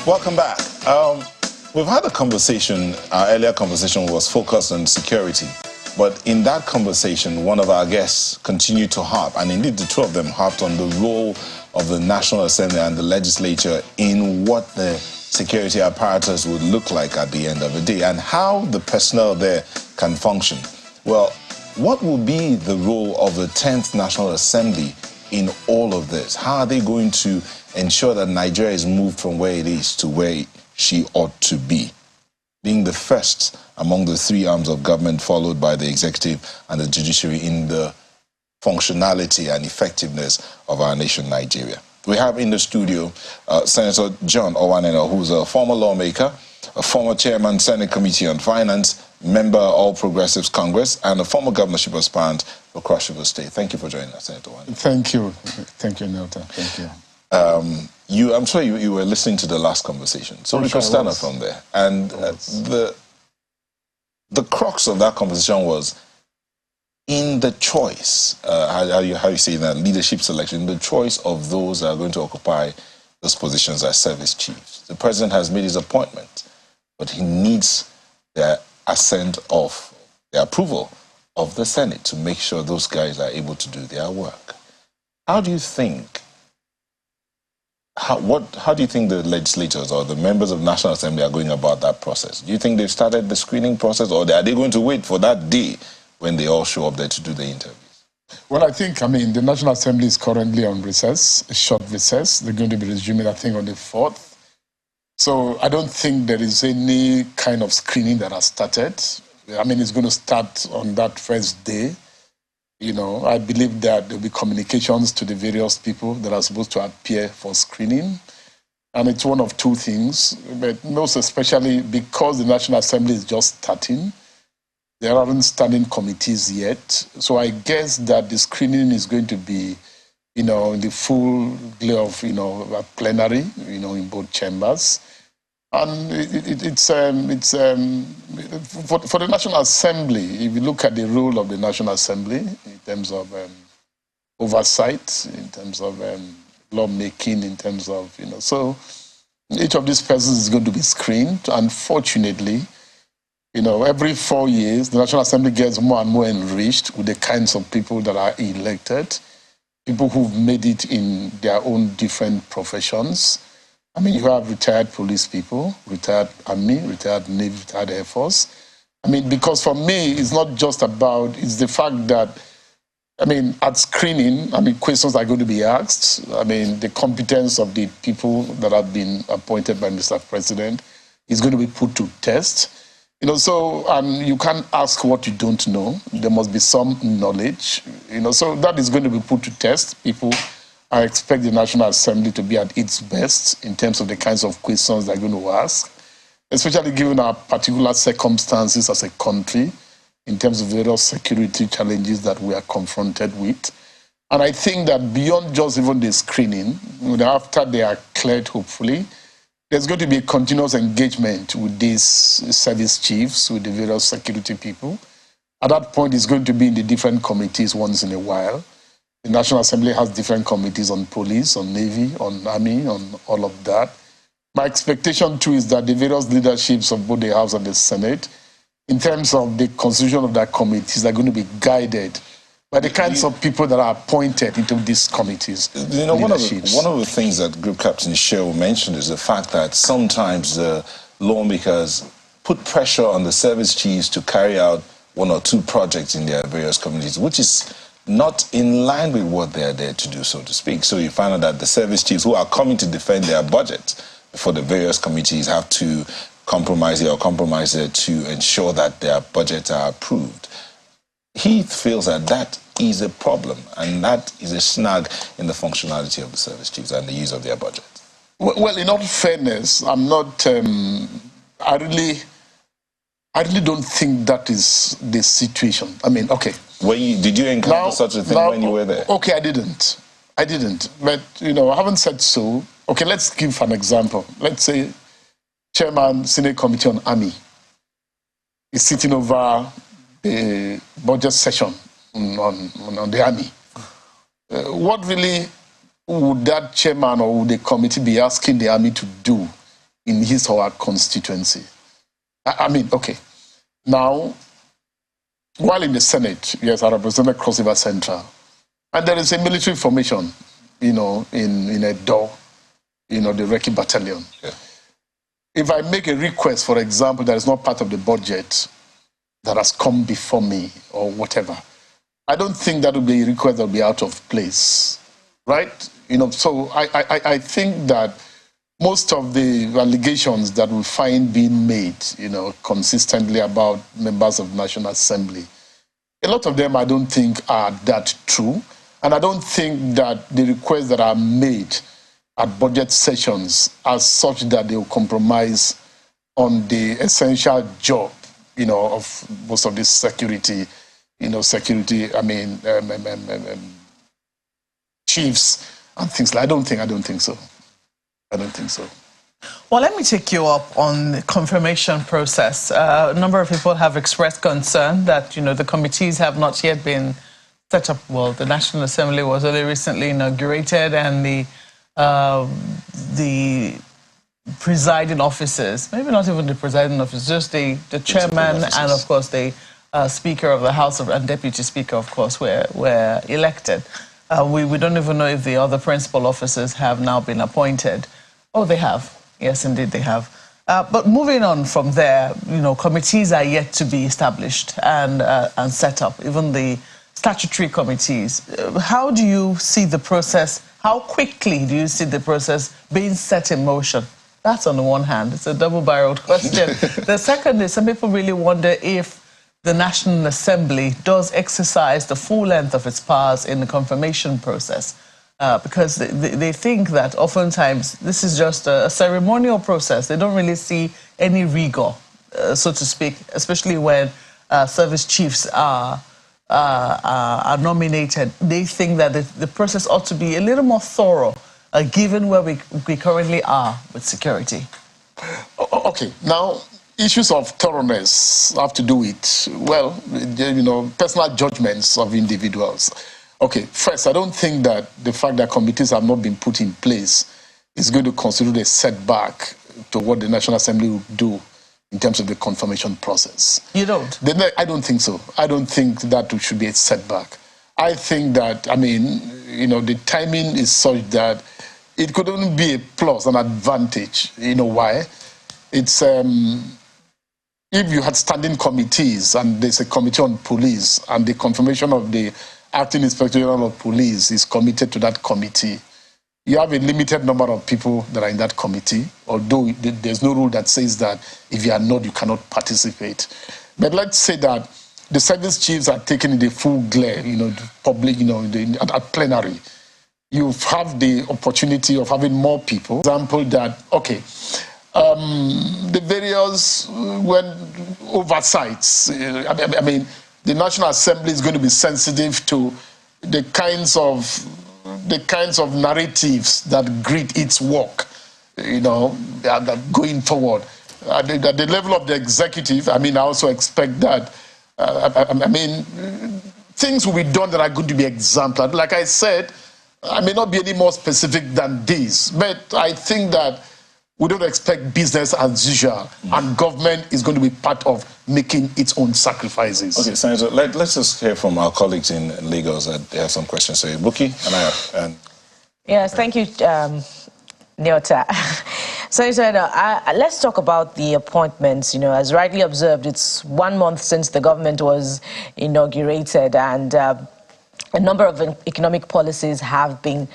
Welcome back. We've had a conversation, our earlier conversation was focused on security. But in that conversation, one of our guests continued to harp, and indeed the two of them harped on the role of the National Assembly and the legislature in what the security apparatus would look like at the end of the day and how the personnel there can function. Well, what will be the role of the 10th National Assembly in all of this? How are they going to ensure that Nigeria is moved from where it is to where she ought to be? Being the first among the three arms of government, followed by the executive and the judiciary in the functionality and effectiveness of our nation, Nigeria. We have in the studio Senator John Owaneno, who's a former lawmaker, a former chairman, Senate Committee on Finance, member All Progressives Congress, and a former governorship aspirant for Cross River State. Thank you for joining us, Senator Owaneno. Thank you. Thank you, Nelta. Thank you. I'm sure you were listening to the last conversation, so we could start off from there. And the crux of that conversation was in the choice, how you say that, leadership selection, the choice of those that are going to occupy those positions as service chiefs. The president has made his appointment, but he needs the assent of, the approval of the Senate to make sure those guys are able to do their work. How do you think the legislators or the members of the National Assembly are going about that process? Do you think they've started the screening process, or are they going to wait for that day when they all show up there to do the interviews? Well, the National Assembly is currently on recess, a short recess. They're going to be resuming, I think, on the 4th. So I don't think there is any kind of screening that has started. It's going to start on that first day. I believe that there'll be communications to the various people that are supposed to appear for screening. And it's one of two things, but most especially because the National Assembly is just starting, there aren't standing committees yet. So I guess that the screening is going to be, in the full glare of, a plenary, in both chambers. And for the National Assembly, if you look at the role of the National Assembly in terms of oversight, in terms of lawmaking, in terms of, so each of these persons is going to be screened. Unfortunately, every 4 years, the National Assembly gets more and more enriched with the kinds of people that are elected, people who've made it in their own different professions. You have retired police people, retired Army, retired Navy, retired Air Force. Because for me, it's not just about, it's the fact that, at screening, questions are going to be asked. The competence of the people that have been appointed by Mr. President is going to be put to test. So you can't ask what you don't know. There must be some knowledge. So that is going to be put to test. I expect the National Assembly to be at its best in terms of the kinds of questions they're going to ask, especially given our particular circumstances as a country in terms of various security challenges that we are confronted with. And I think that beyond just even the screening, after they are cleared, hopefully, there's going to be a continuous engagement with these service chiefs, with the various security people. At that point, it's going to be in the different committees once in a while. The National Assembly has different committees on police, on Navy, on Army, on all of that. My expectation, too, is that the various leaderships of both the House and the Senate, in terms of the constitution of their committees, are going to be guided by the kinds of people that are appointed into these committees. One of the things that Group Captain Shehu mentioned is the fact that sometimes the lawmakers put pressure on the service chiefs to carry out one or two projects in their various communities, which is not in line with what they are there to do, so to speak. So you find out that the service chiefs who are coming to defend their budget for the various committees have to compromise it to ensure that their budgets are approved. He feels that that is a problem, and that is a snag in the functionality of the service chiefs and the use of their budget. Well, in all fairness, I'm not... I really don't think that is the situation. Okay. Did you encounter such a thing when you were there? Okay, I didn't. But, I haven't said so. Okay, let's give an example. Let's say Chairman, Senate Committee on Army is sitting over the budget session on the Army. What really would that chairman or would the committee be asking the Army to do in his or her constituency. I mean, okay. Now, while in the Senate, yes, I represented Cross River Central, and there is a military formation, in Edo, the Recce Battalion. Yeah. If I make a request, for example, that is not part of the budget that has come before me or whatever, I don't think that would be a request that would be out of place, right? So I think that most of the allegations that we find being made, consistently about members of the National Assembly, a lot of them I don't think are that true. And I don't think that the requests that are made at budget sessions are such that they will compromise on the essential job, of most of this security, chiefs and things like that. I don't think so. Well, let me take you up on the confirmation process. A number of people have expressed concern that, the committees have not yet been set up. Well, the National Assembly was only recently inaugurated, and the presiding officers, maybe not even the presiding officers, just the chairman and, of course, the Speaker of the House and Deputy Speaker, of course, were elected. We don't even know if the other principal officers have now been appointed. Oh, they have. Yes, indeed, they have. But moving on from there, committees are yet to be established and set up, even the statutory committees. How do you see the process? How quickly do you see the process being set in motion? That's on the one hand. It's a double-barreled question. The second is, some people really wonder if the National Assembly does exercise the full length of its powers in the confirmation process. Because they think that oftentimes this is just a ceremonial process. They don't really see any rigor, so to speak, especially when service chiefs are nominated. They think that the process ought to be a little more thorough, given where we currently are with security. Okay, now issues of thoroughness have to do with, well, personal judgments of individuals. Okay, first, I don't think that the fact that committees have not been put in place is going to constitute a setback to what the National Assembly will do in terms of the confirmation process. You don't? I don't think so. I don't think that should be a setback. I think that, the timing is such that it could only be a plus, an advantage. You know why? It's, if you had standing committees and there's a committee on police and the confirmation of the Acting Inspector General of Police is committed to that committee, you have a limited number of people that are in that committee, although there's no rule that says that if you are not, you cannot participate. But let's say that the service chiefs are taken in the full glare, public, at plenary. You have the opportunity of having more people. For example, that, okay, the various oversights, the National Assembly is going to be sensitive to the kinds of narratives that greet its work, going forward. At the level of the executive, I also expect that, things will be done that are going to be exemplary. Like I said, I may not be any more specific than this, but I think that we don't expect business as usual, and government is going to be part of making its own sacrifices. Okay, Senator, let's just hear from our colleagues in Lagos that they have some questions. So, Buki and Yes, thank you, Nyota. Senator, let's talk about the appointments. As rightly observed, it's 1 month since the government was inaugurated, and a number of economic policies have been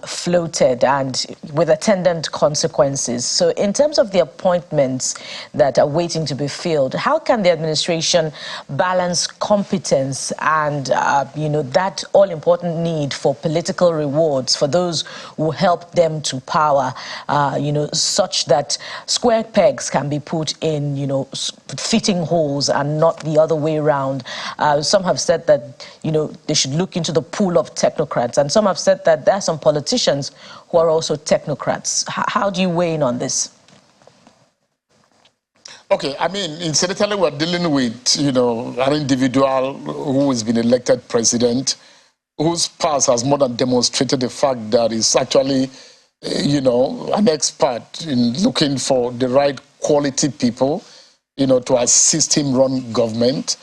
floated and with attendant consequences. So in terms of the appointments that are waiting to be filled, how can the administration balance competence and, that all-important need for political rewards for those who help them to power, such that square pegs can be put in, fitting holes and not the other way around? Some have said that, they should look into the pool of technocrats, and some have said that there are some politicians who are also technocrats. How do you weigh in on this? Okay, incidentally, we're dealing with, an individual who has been elected president, whose past has more than demonstrated the fact that he's actually an expert in looking for the right quality people, to assist him run government.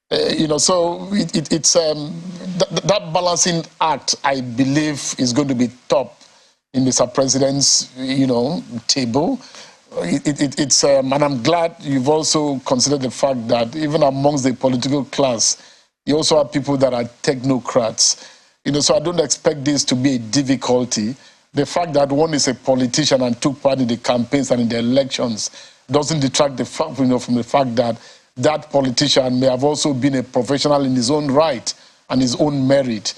So it's that balancing act, I believe, is going to be top in Mr. President's, table. And I'm glad you've also considered the fact that even amongst the political class, you also have people that are technocrats. So I don't expect this to be a difficulty. The fact that one is a politician and took part in the campaigns and in the elections doesn't detract the fact, from the fact that that politician may have also been a professional in his own right and his own merit.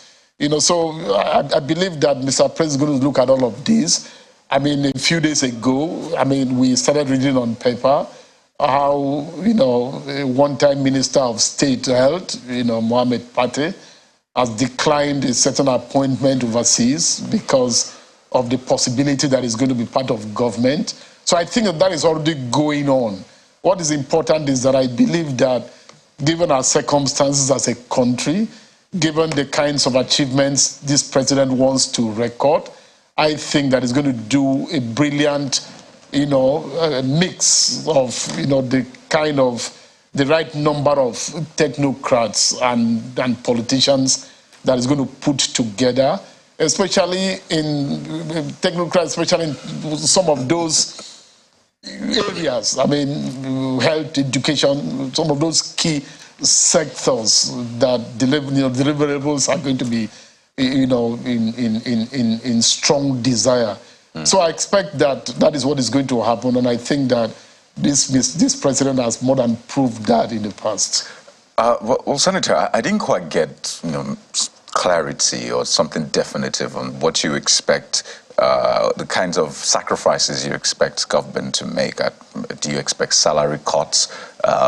So I believe that Mr. President is going to look at all of this. I mean, a few days ago, we started reading on paper how, a one-time Minister of State Health, Mohammed Pate, has declined a certain appointment overseas because of the possibility that he's going to be part of government. So I think that is already going on. What is important is that I believe that given our circumstances as a country, given the kinds of achievements this president wants to record, I think that he's going to do a brilliant, mix of, the right number of technocrats and politicians that is going to put together, especially in technocrats, especially in some of those areas. Health, education, some of those key sectors that deliverables are going to be, in strong desire. So I expect that is what is going to happen, and I think that this president has more than proved that in the past. Well, Senator, I didn't quite get clarity or something definitive on what you expect, the kinds of sacrifices you expect government to make. Do you expect salary cuts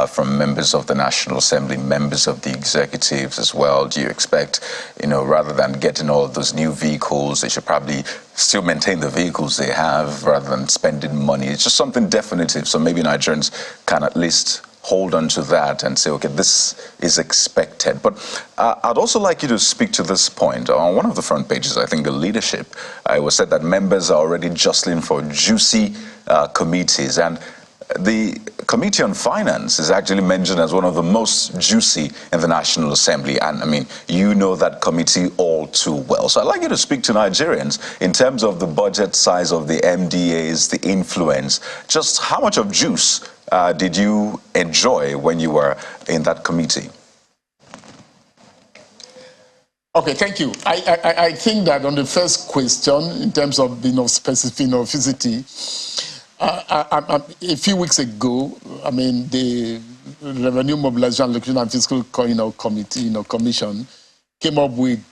from members of the National Assembly, members of the executives as well? Do you expect, rather than getting all of those new vehicles, they should probably still maintain the vehicles they have rather than spending money? It's just something definitive, so maybe Nigerians can at least hold on to that and say, okay, this is expected. But I'd also like you to speak to this point. On one of the front pages, I think the leadership, it was said that members are already jostling for juicy committees. And the Committee on Finance is actually mentioned as one of the most juicy in the National Assembly. And you know that committee all too well. So I'd like you to speak to Nigerians in terms of the budget size of the MDAs, the influence. Just how much of juice did you enjoy when you were in that committee? Okay, thank you. I think that on the first question, in terms of specificity, a few weeks ago, the Revenue Mobilization, Allocation and Fiscal Committee, Commission came up with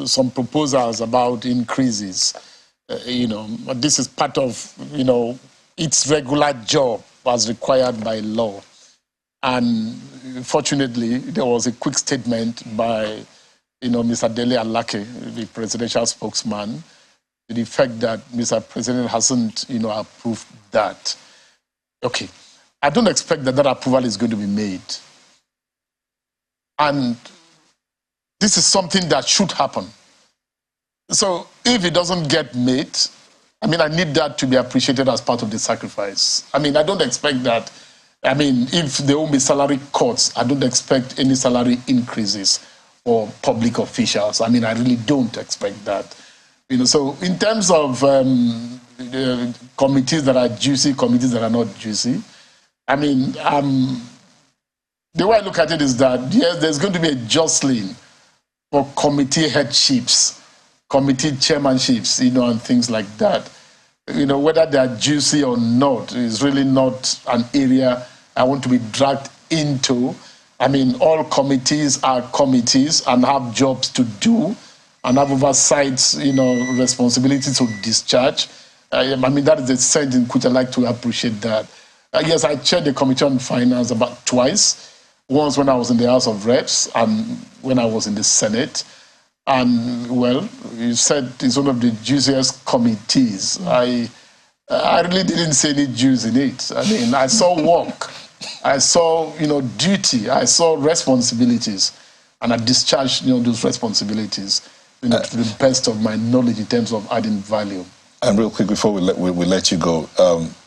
some proposals about increases. This is part of its regular job as required by law. And fortunately, there was a quick statement by Mr. Dele Alake, the presidential spokesman, to the fact that Mr. President hasn't approved that. Okay, I don't expect that approval is going to be made. And this is something that should happen. So if it doesn't get made, I need that to be appreciated as part of the sacrifice. I don't expect that. If there will be salary cuts, I don't expect any salary increases for public officials. I really don't expect that. So in terms of committees that are juicy, committees that are not juicy, the way I look at it is that, yes, there's going to be a jostling for committee headships, committee chairmanships, and things like that. Whether they are juicy or not is really not an area I want to be dragged into. All committees are committees and have jobs to do and have oversight, responsibilities to discharge. That is the sense in which I like to appreciate that. Yes, I chaired the Committee on Finance about twice. Once when I was in the House of Reps and when I was in the Senate. And, well, you said it's one of the juiciest committees. I really didn't see any juice in it. I saw work. I saw, duty. I saw responsibilities. And I discharged, those responsibilities, to the best of my knowledge in terms of adding value. And real quick, before we let you go,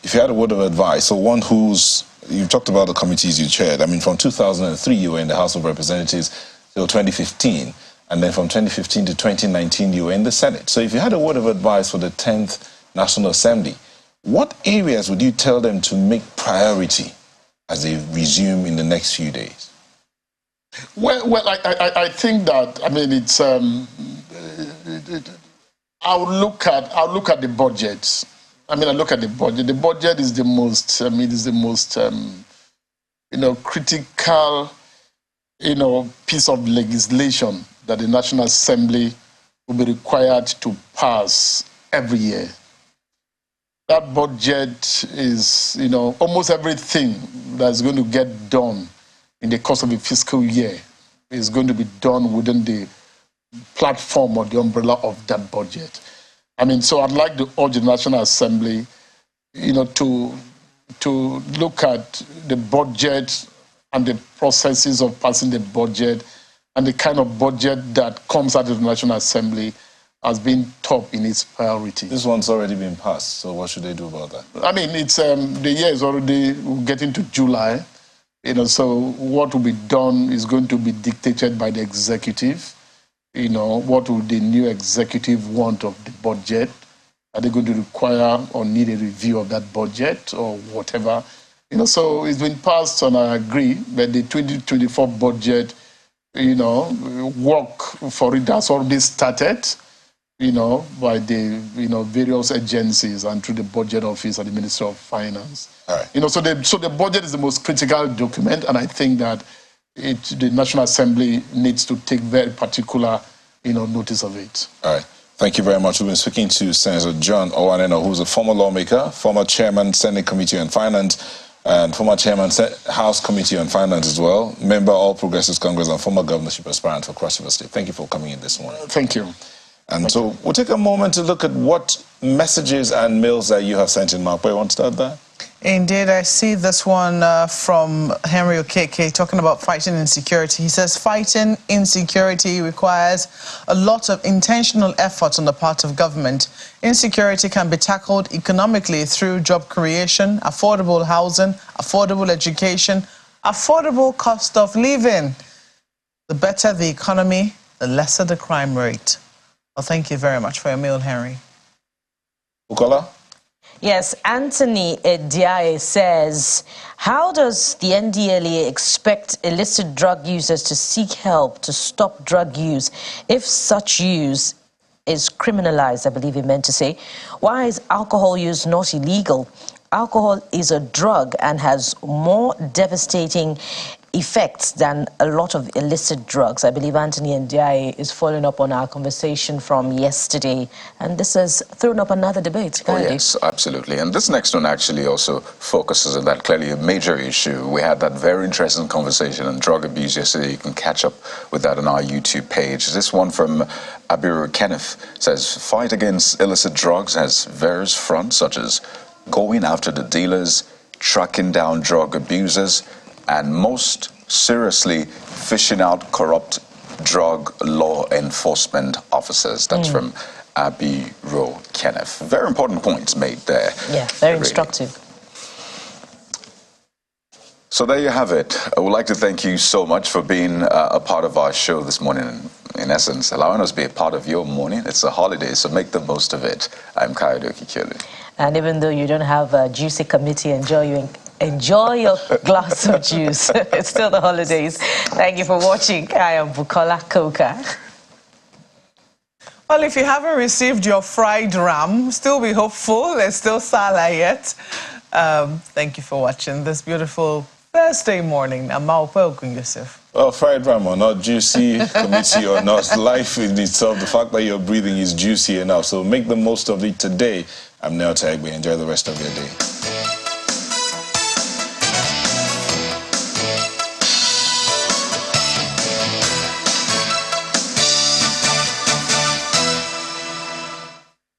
if you had a word of advice, so one who's, you talked about the committees you chaired. I mean, from 2003, you were in the House of Representatives till 2015. And then from 2015 to 2019, you were in the Senate. So if you had a word of advice for the 10th National Assembly, what areas would you tell them to make priority as they resume in the next few days? Well, I think that, I mean, it's, I'll look at the budget. I mean, I look at the budget. The budget is the most, I mean, is the most, critical, piece of legislation that the National Assembly will be required to pass every year. That budget is, almost everything that's going to get done in the course of a fiscal year is going to be done within the platform or the umbrella of that budget. I mean, so I'd like to urge the National Assembly, to look at the budget and the processes of passing the budget and the kind of budget that comes out of the National Assembly as being top in its priority. This one's already been passed, so what should they do about that? I mean, it's the year is already getting to July, so what will be done is going to be dictated by the executive. What will the new executive want of the budget? Are they going to require or need a review of that budget or whatever? So it's been passed, and I agree, but the 2024 budget, work for it has already started, by the, various agencies and through the Budget Office and the Ministry of Finance. All right. So the budget is the most critical document, and I think that the National Assembly needs to take very particular, notice of it. All right. Thank you very much. We've been speaking to Senator John Owaneno, who's a former lawmaker, former chairman, Senate Committee on Finance, and former chairman, House Committee on Finance as well, member All Progressives Congress, and former governorship aspirant for Cross River State. Thank you for coming in this morning. Thank you. And so we'll take a moment to look at what messages and mails that you have sent in. Mark, where you want to start there? Indeed, I see this one from Henry Okeke talking about fighting insecurity. He says fighting insecurity requires a lot of intentional effort on the part of government. Insecurity can be tackled economically through job creation, affordable housing, affordable education, affordable cost of living. The better the economy, the lesser the crime rate. Well, thank you very much for your mail, Henry. Bukola? Yes, Anthony Ediaye says, how does the NDLEA expect illicit drug users to seek help to stop drug use if such use is criminalized, I believe he meant to say? Why is alcohol use not illegal? Alcohol is a drug and has more devastating effects than a lot of illicit drugs. I believe Anthony Ndiaye is following up on our conversation from yesterday, and this has thrown up another debate. Oh, yes, absolutely. And this next one actually also focuses on that, clearly a major issue. We had that very interesting conversation on drug abuse yesterday. You can catch up with that on our YouTube page. This one from Abiru Kenneth says, fight against illicit drugs has various fronts, such as going after the dealers, tracking down drug abusers, and most seriously, fishing out corrupt drug law enforcement officers. That's from Abby Rowe Kenneth. Very important points made there. Yeah, very instructive. So there you have it. I would like to thank you so much for being a part of our show this morning. In essence, allowing us to be a part of your morning. It's a holiday, so make the most of it. I'm Kayode Okikele. And even though you don't have a juicy committee, enjoy your glass of juice. It's still the holidays. Thank you for watching. I am Bukola Koka. Well, if you haven't received your fried ram, still be hopeful. There's still Salah yet. Thank you for watching this beautiful Thursday morning. I'm Maupe Yusuf. Well, fried ram or not, juicy committee or not, life in itself, the fact that you're breathing is juicy enough. So make the most of it today. I'm Neo Tagbe. Enjoy the rest of your day.